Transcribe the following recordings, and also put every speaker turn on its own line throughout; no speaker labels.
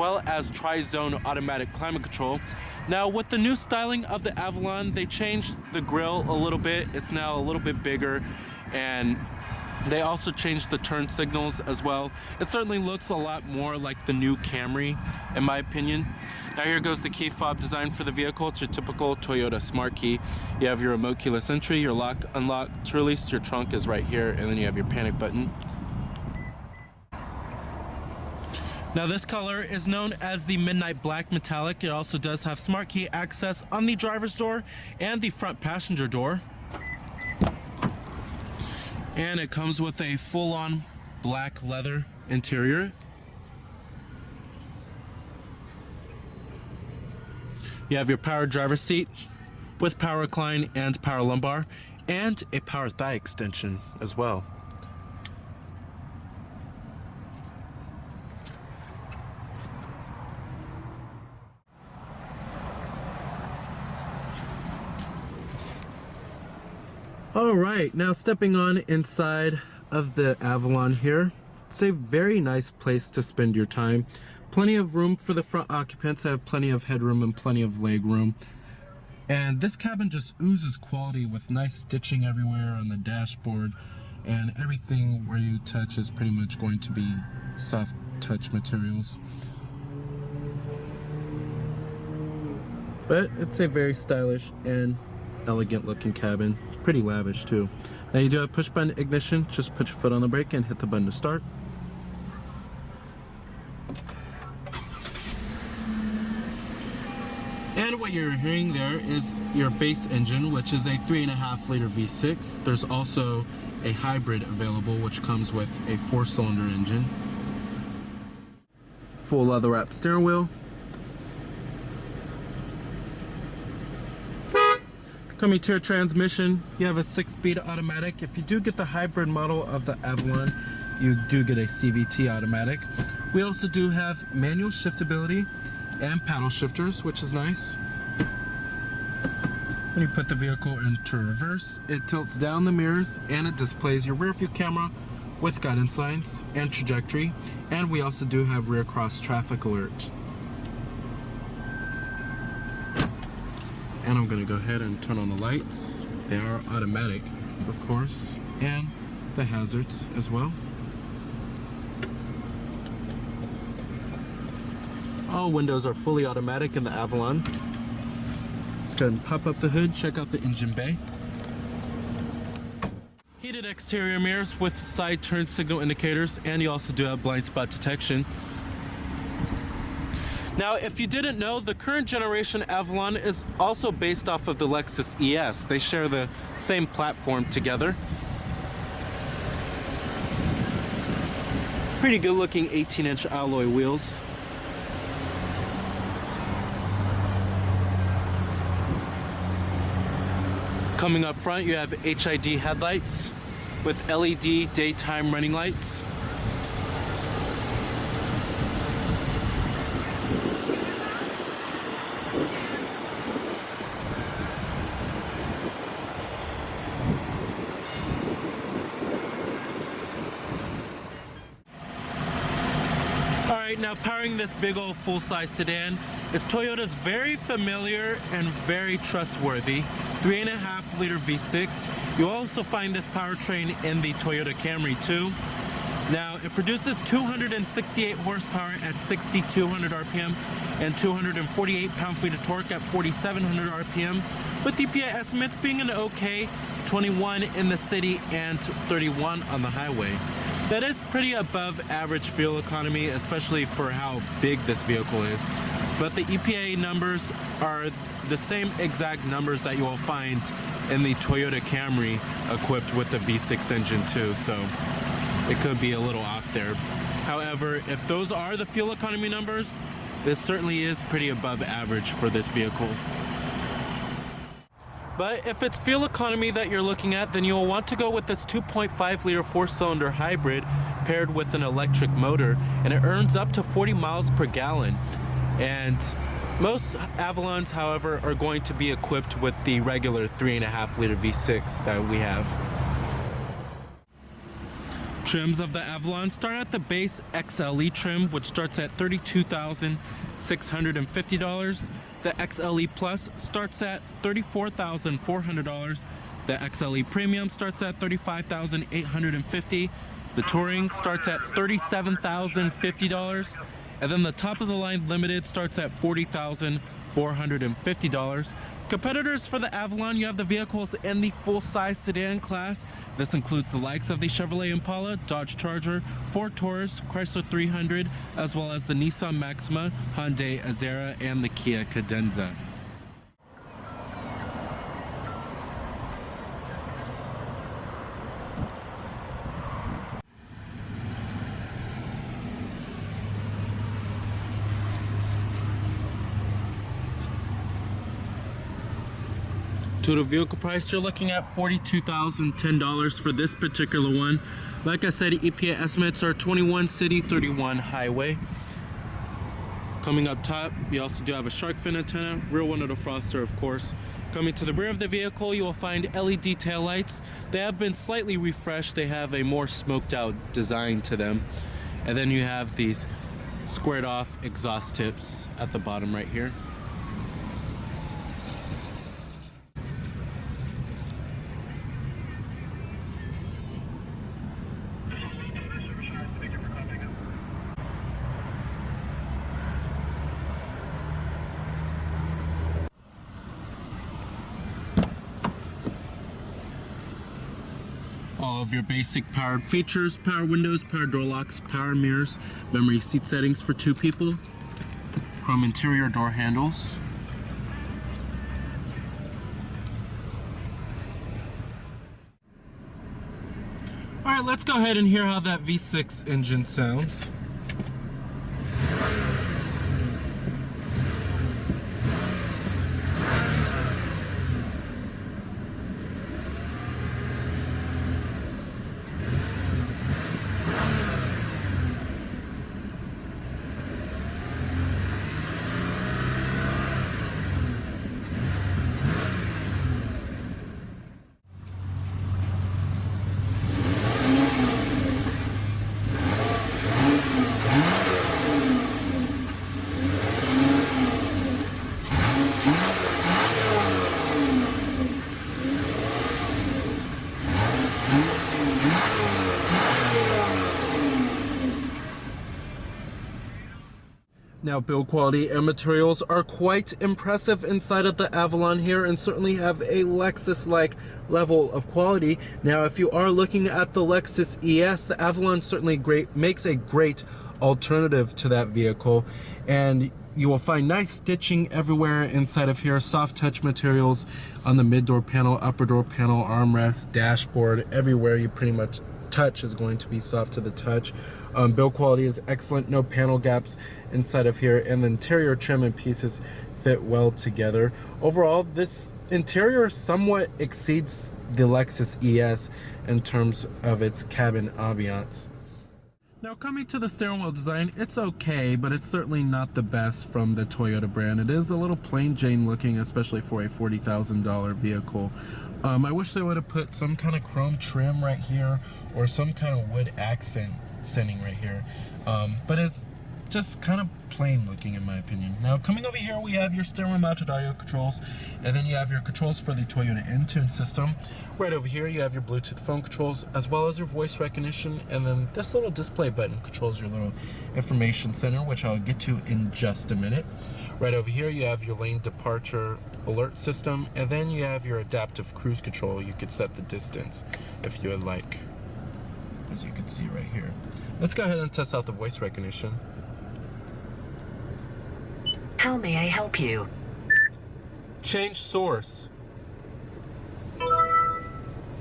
well as tri-zone automatic climate control. Now with the new styling of the Avalon, they changed the grille a little bit. It's now a little bit bigger, and they also changed the turn signals as well. It certainly looks a lot more like the new Camry, in my opinion. Now here goes the key fob design for the vehicle. It's your typical Toyota Smart Key. You have your remote keyless entry, your lock, unlock, to release your trunk is right here, and then you have your panic button. Now this color is known as the Midnight Black Metallic. It also does have Smart Key access on the driver's door and the front passenger door. And it comes with a full-on black leather interior. You have your power driver's seat with power recline and power lumbar, and a power thigh extension as well. All right, now stepping on inside of the Avalon here. It's a very nice place to spend your time. Plenty of room for the front occupants. I have plenty of headroom and plenty of leg room. And this cabin just oozes quality with nice stitching everywhere on the dashboard, and everything where you touch is pretty much going to be soft touch materials. But it's a very stylish and elegant looking cabin. Pretty lavish too. Now you do have push button ignition. Just put your foot on the brake and hit the button to start. And what you're hearing there is your base engine, which is a 3.5 liter V6. There's also a hybrid available, which comes with a 4-cylinder engine. Full leather wrap steering wheel. Coming to your transmission, you have a 6-speed automatic. If you do get the hybrid model of the Avalon, you do get a CVT automatic. We also do have manual shiftability and paddle shifters, which is nice. When you put the vehicle into reverse, it tilts down the mirrors and it displays your rear view camera with guidance lines and trajectory. And we also do have rear cross traffic alert. And I'm gonna go ahead and turn on the lights. They are automatic, of course, and the hazards as well. All windows are fully automatic in the Avalon. Let's go ahead and pop up the hood, check out the engine bay. Heated exterior mirrors with side turn signal indicators, and you also do have blind spot detection. Now, if you didn't know, the current generation Avalon is also based off of the Lexus ES. They share the same platform together. Pretty good looking 18-inch alloy wheels. Coming up front, you have HID headlights with LED daytime running lights. Now powering this big old full-size sedan is Toyota's very familiar and very trustworthy 3.5 liter V6. You'll also find this powertrain in the Toyota Camry too. Now it produces 268 horsepower at 6,200 RPM and 248 pound-feet of torque at 4,700 RPM, with EPA estimates being an okay 21 in the city and 31 on the highway. That is pretty above average fuel economy, especially for how big this vehicle is. But the EPA numbers are the same exact numbers that you will find in the Toyota Camry equipped with the V6 engine too, so it could be a little off there. However, if those are the fuel economy numbers, this certainly is pretty above average for this vehicle. But if it's fuel economy that you're looking at, then you'll want to go with this 2.5 liter 4-cylinder hybrid paired with an electric motor, and it earns up to 40 miles per gallon. And most Avalons, however, are going to be equipped with the regular 3.5 liter V6 that we have. trims of the Avalon start at the base XLE trim, which starts at $32,650. The XLE Plus starts at $34,400. The XLE Premium starts at $35,850. The Touring starts at $37,050. And then the top of the line Limited starts at $40,450. Competitors for the Avalon, you have the vehicles in the full-size sedan class. This includes the likes of the Chevrolet Impala, Dodge Charger, Ford Taurus, Chrysler 300, as well as the Nissan Maxima, Hyundai Azera, and the Kia Cadenza. Total vehicle price, you're looking at $42,010 for this particular one. Like I said, EPA estimates are 21 city, 31 highway. Coming up top, we also do have a shark fin antenna, rear window defroster, of course. Coming to the rear of the vehicle, you will find LED taillights. They have been slightly refreshed. They have a more smoked out design to them. And then you have these squared off exhaust tips at the bottom right here. All of your basic powered features, power windows, power door locks, power mirrors, memory seat settings for 2 people, chrome interior door handles. All right, let's go ahead and hear how that V6 engine sounds. Now, build quality and materials are quite impressive inside of the Avalon here, and certainly have a Lexus-like level of quality. Now, if you are looking at the Lexus ES, the Avalon certainly makes a great alternative to that vehicle, and you will find nice stitching everywhere inside of here, soft touch materials on the mid door panel, upper door panel, armrest, dashboard, everywhere you pretty much touch is going to be soft to the touch. Build quality is excellent, no panel gaps inside of here, and the interior trim and pieces fit well together. Overall, this interior somewhat exceeds the Lexus ES in terms of its cabin ambiance. Now, coming to the steering wheel design, it's okay, but it's certainly not the best from the Toyota brand. It is a little plain Jane looking, especially for a $40,000 vehicle. I wish they would have put some kind of chrome trim right here, or some kind of wood accent setting right here. But it's just kind of plain looking in my opinion. Now, coming over here, we have your steering wheel mounted audio controls, and then you have your controls for the Toyota Entune system. Right over here, you have your Bluetooth phone controls, as well as your voice recognition, and then this little display button controls your little information center, which I'll get to in just a minute. Right over here, you have your lane departure alert system, and then you have your adaptive cruise control. You could set the distance if you would like, as you can see right here. Let's go ahead and test out the voice recognition.
How may I help you?
Change source.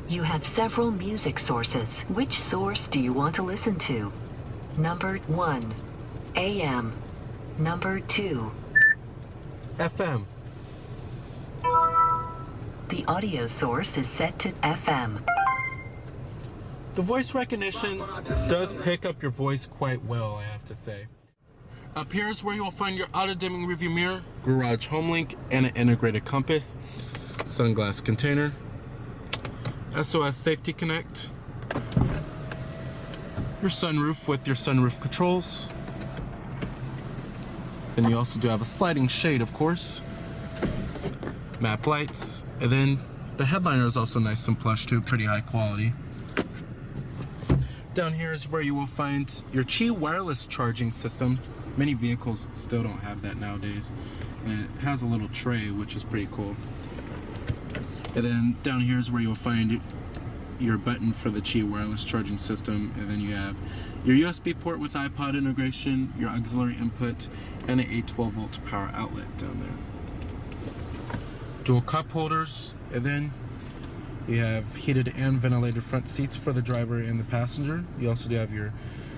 You have several music sources. Which source do you want to listen to? Number 1, AM. Number 2,
FM.
the audio source is set to FM.
The voice recognition does pick up your voice quite well, I have to say. Up here is where you will find your auto-dimming rearview mirror, garage home link, and an integrated compass, sunglass container, SOS Safety Connect, Your sunroof with your sunroof controls. Then you also do have a sliding shade, of course. Map lights. And then the headliner is also nice and plush too, pretty high quality. Down here is where you will find your Qi wireless charging system. Many vehicles still don't have that nowadays. And it has a little tray, which is pretty cool. And then down here is where you'll find your button for the Qi wireless charging system. And then you have your USB port with iPod integration, your auxiliary input, and a 12 volt power outlet down there. Dual cup holders, and then you have heated and ventilated front seats for the driver and the passenger. You also do have your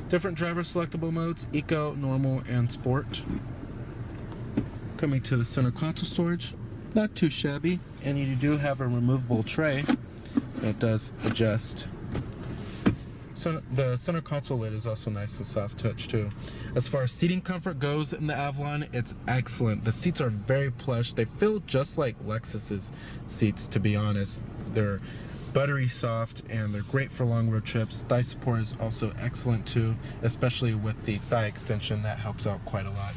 different driver selectable modes, Eco, Normal, and Sport. Coming to the center console storage, not too shabby, and you do have a removable tray that does adjust. So the center console lid is also nice and soft touch too. As far as seating comfort goes in the Avalon, it's excellent. The seats are very plush. They feel just like Lexus's seats, to be honest. They're buttery soft and they're great for long road trips. Thigh support is also excellent too, especially with the thigh extension. That helps out quite a lot.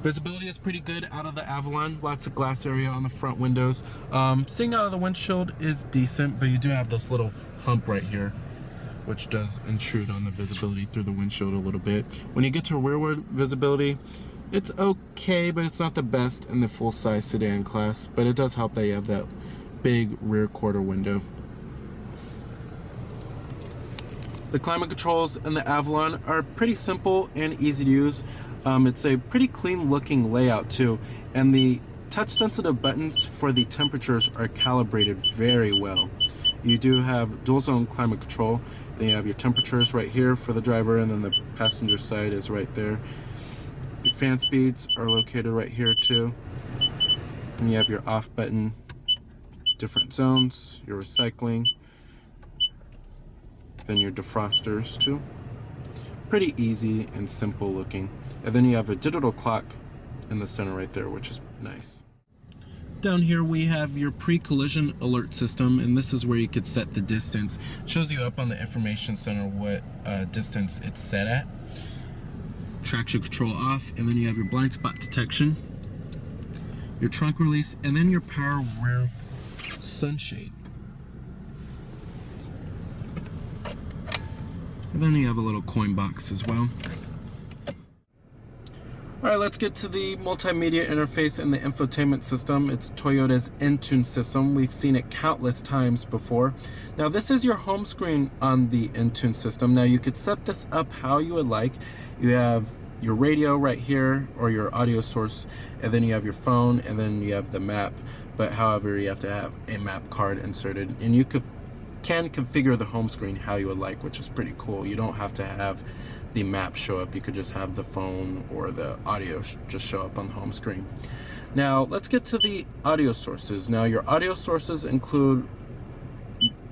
Visibility is pretty good out of the Avalon. Lots of glass area on the front windows. Seeing out of the windshield is decent, but you do have this little hump right here, which does intrude on the visibility through the windshield a little bit. When you get to rearward visibility, it's okay, but it's not the best in the full-size sedan class, but it does help that you have that big rear quarter window. The climate controls in the Avalon are pretty simple and easy to use. It's a pretty clean looking layout too, and the touch sensitive buttons for the temperatures are calibrated very well. You do have dual zone climate control. Then you have your temperatures right here for the driver, and then the passenger side is right there. Your fan speeds are located right here too. And you have your off button, different zones, your recycling, then your defrosters too. Pretty easy and simple looking. And then you have a digital clock in the center right there, which is nice. Down here we have your pre-collision alert system, and this is where you could set the distance. It shows you up on the information center what distance it's set at. Traction control off, and then you have your blind spot detection, your trunk release, and then your power rear sunshade. And then you have a little coin box as well. Alright, let's get to the multimedia interface and the infotainment system. It's Toyota's Entune system. We've seen it countless times before. Now this is your home screen on the Entune system. Now you could set this up how you would like. You have your radio right here, or your audio source, and then you have your phone, and then you have the map. But however, you have to have a map card inserted, and you can configure the home screen how you would like, which is pretty cool. You don't have to have the map show up. You could just have the phone or the audio just show up on the home screen. Now let's get to the audio sources. Now your audio sources include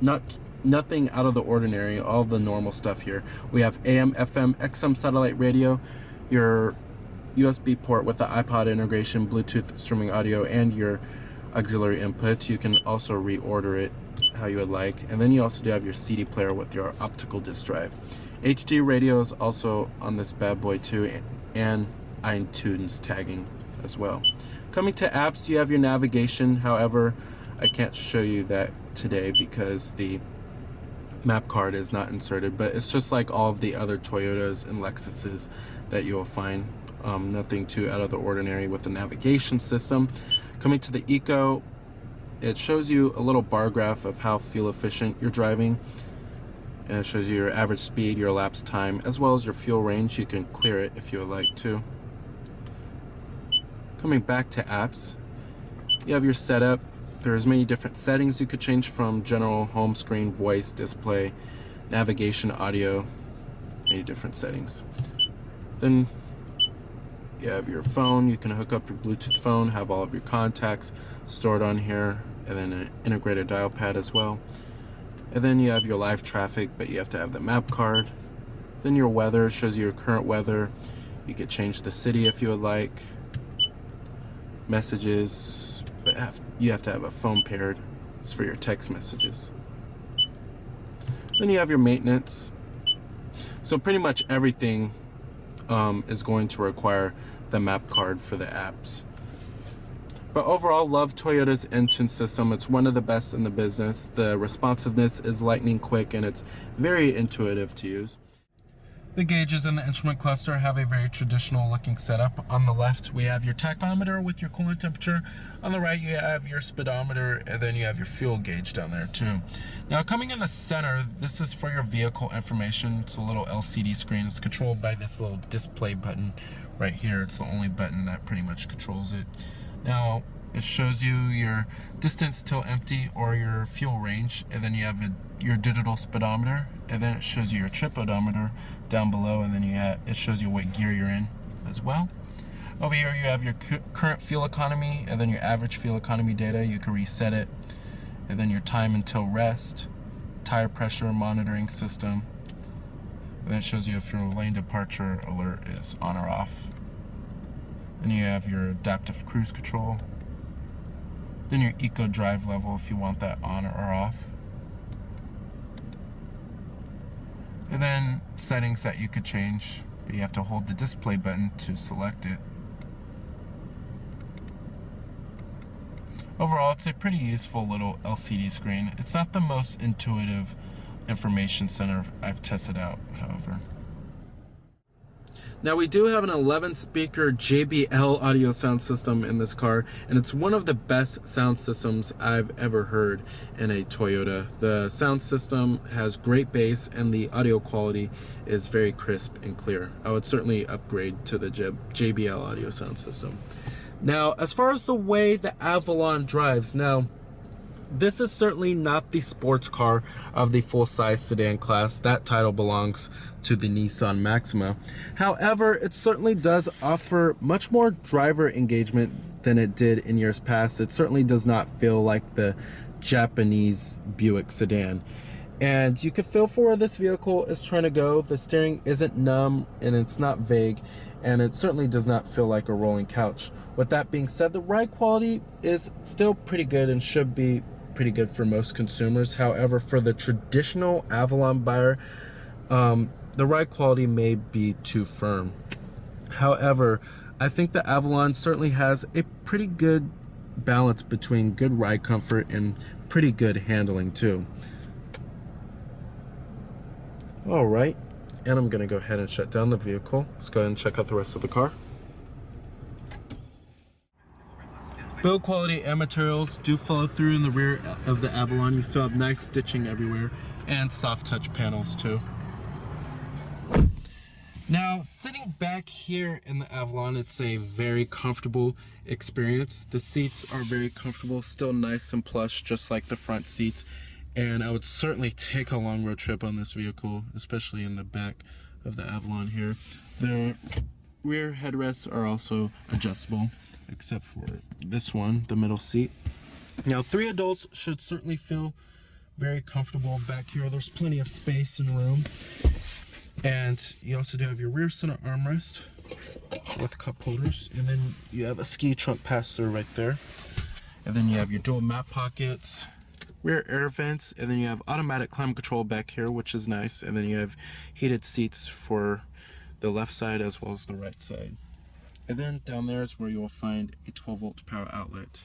nothing out of the ordinary, all the normal stuff here. We have AM, FM, XM satellite radio, your USB port with the iPod integration, Bluetooth streaming audio, and your auxiliary input. You can also reorder it how you would like. And then you also do have your CD player with your optical disc drive. HD radio is also on this bad boy too, and iTunes tagging as well. Coming to apps, you have your navigation. However, I can't show you that today because the map card is not inserted, but it's just like all of the other Toyotas and Lexuses that you'll find. Nothing too out of the ordinary with the navigation system. Coming to the Eco, it shows you a little bar graph of how fuel efficient you're driving, and it shows you your average speed, your elapsed time, as well as your fuel range. You can clear it if you would like to. Coming back to apps, you have your setup. There's many different settings you could change, from general, home screen, voice, display, navigation, audio, many different settings. Then you have your phone. You can hook up your Bluetooth phone, have all of your contacts stored on here, and then an integrated dial pad as well. And then you have your live traffic, but you have to have the map card. Then your weather shows you your current weather. You could change the city if you would like. Messages, but you have to have a phone paired. It's for your text messages. Then you have your maintenance. So pretty much everything is going to require the map card for the apps. But overall, love Toyota's engine system. It's one of the best in the business. The responsiveness is lightning quick and it's very intuitive to use. The gauges in the instrument cluster have a very traditional looking setup. On the left, we have your tachometer with your coolant temperature. On the right, you have your speedometer, and then you have your fuel gauge down there too. Now coming in the center, this is for your vehicle information. It's a little LCD screen. It's controlled by this little display button right here. It's the only button that pretty much controls it. Now, it shows you your distance till empty or your fuel range, and then you have your digital speedometer, and then it shows you your trip odometer down below, and then it shows you what gear you're in as well. Over here you have your current fuel economy, and then your average fuel economy data. You can reset it, and then your time until rest, tire pressure monitoring system, and then it shows you if your lane departure alert is on or off. Then you have your adaptive cruise control. Then your eco drive level if you want that on or off. And then settings that you could change, but you have to hold the display button to select it. Overall, it's a pretty useful little LCD screen. It's not the most intuitive information center I've tested out, however. Now we do have an 11 speaker JBL audio sound system in this car, and it's one of the best sound systems I've ever heard in a Toyota. The sound system has great bass and the audio quality is very crisp and clear. I would certainly upgrade to the JBL audio sound system. Now, as far as the way the Avalon drives, now this is certainly not the sports car of the full-size sedan class. That title belongs to the Nissan Maxima. However, it certainly does offer much more driver engagement than it did in years past. It certainly does not feel like the Japanese Buick sedan. And you can feel for where this vehicle is trying to go. The steering isn't numb and it's not vague, and it certainly does not feel like a rolling couch. With that being said, the ride quality is still pretty good and should be pretty good for most consumers. However, for the traditional Avalon buyer, the ride quality may be too firm. However, I think the Avalon certainly has a pretty good balance between good ride comfort and pretty good handling too. All right, and I'm gonna go ahead and shut down the vehicle. Let's go ahead and check out the rest of the car. Build quality and materials do follow through in the rear of the Avalon. You still have nice stitching everywhere and soft touch panels too. Now, sitting back here in the Avalon, it's a very comfortable experience. The seats are very comfortable, still nice and plush, just like the front seats. And I would certainly take a long road trip on this vehicle, especially in the back of the Avalon here. The rear headrests are also adjustable, except for this one, the middle seat. Now, 3 adults should certainly feel very comfortable back here. There's plenty of space and room. And you also do have your rear center armrest with cup holders. And then you have a ski trunk pass-through right there. And then you have your dual map pockets, rear air vents, and then you have automatic climate control back here, which is nice. And then you have heated seats for the left side as well as the right side. And then down there is where you will find a 12-volt power outlet.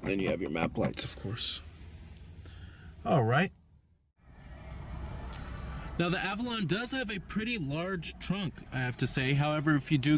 Then you have your map lights, of course. All right. Now the Avalon does have a pretty large trunk, I have to say. However, if you do